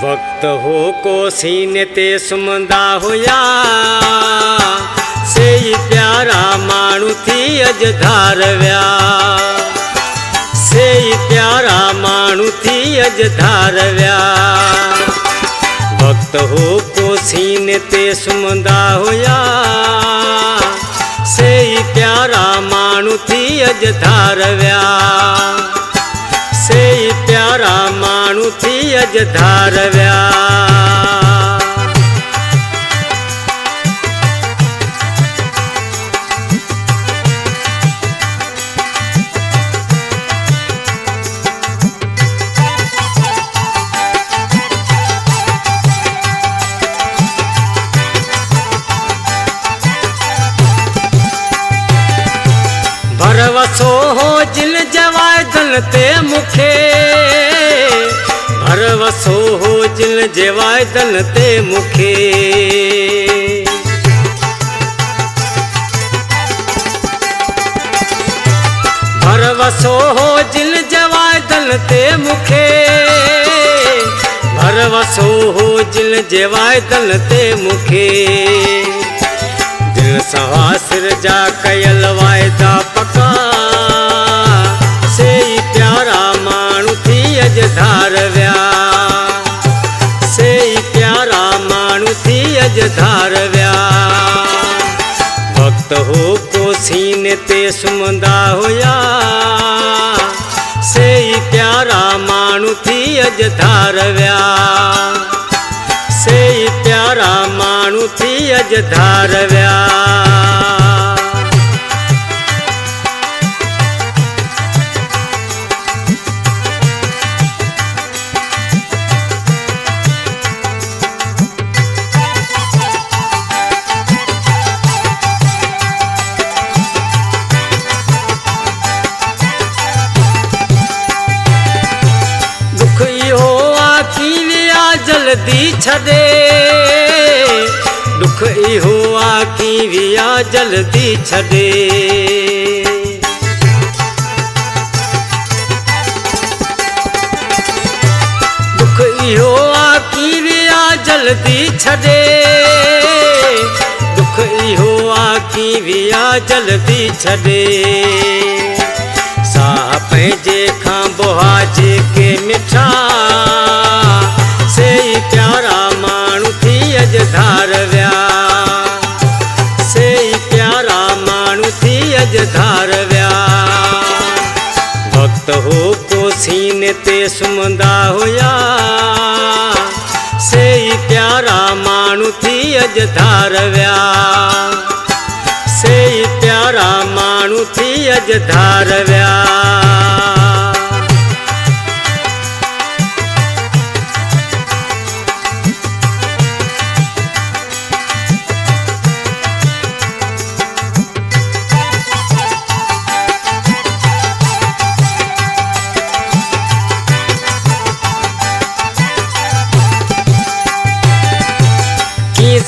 वक्त हो को सीने ते सुमंदा होया से प्यारा मानू थी अज धारव्या से प्यारा मानू थी अज धारव्या। वक्त हो को सीने ते सुमंदा होया से प्यारा मानू थी अज धारव्या से प्यारा मानू थी अज धारव्या। भरवसो हो जिन जवाय दल ते मुखे भरवसो हो जिन जवाय दल ते मुखे भरवसो हो जिन जवाय दल ते मुखे भरवसो हो जिन जवाय दल ते मुखे। दिल सवा सिर जा कयल वायदा पका से प्यारा मानू थी अज धारव्या से प्यारा मानू थी अज धारव्या। वक्त हो को सीने ते सुमंदा होया से प्यारा मानू थी अज धारव्या से प्यारा मानू थी अज धारव्या। दुख इहो आखी विया जल्दी छदे दुख इहो आखी विया जल्दी छदे दुख इहो आखी विया जल्दी छदे दुख इहो आखी विया जल्दी छदे। साह पंहिंजे खां बुहाजे के मिठा से प्यारा मानू थी अज धारव्या से प्यारा मानू थी अज धारव्या। वक्त हो को सीने ते सुमंदा होया से प्यारा मानू थी अज धारव्या से प्यारा मानू थी अज धारव्या।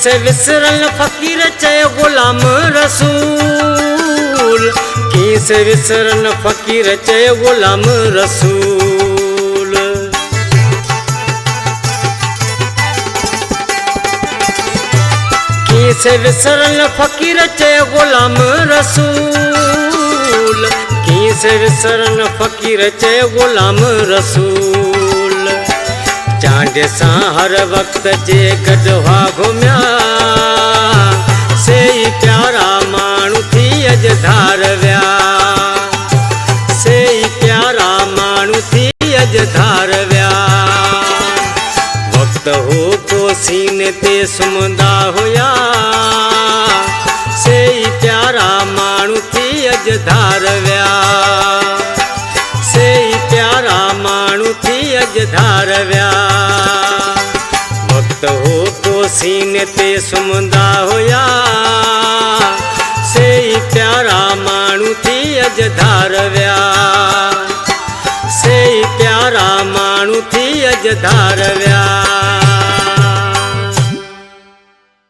से विसरल फकीर चयो गुलाम रसूल की से विसरल फकीर चयो गुलाम रसूल। की से विसरल फकीर चयो गुलाम रसूल की से विसरल फकीर चयो गुलाम रसूल। चांद सा हर वक्त जे गढ़वा घुमिया से प्यारा मानू थी अज धारव्या से प्यारा मानू थी अज धारव्या। वक्त हो को सीने ते सुमंदा होया से प्यारा मानू थी अज धारव्या से प्यारा मानू थी अज धारव्या। वक्त हो को सीने ते सुमंदा होया से प्यारा मानू थी अज धारव्या से प्यारा मानू थी अज धारव्या।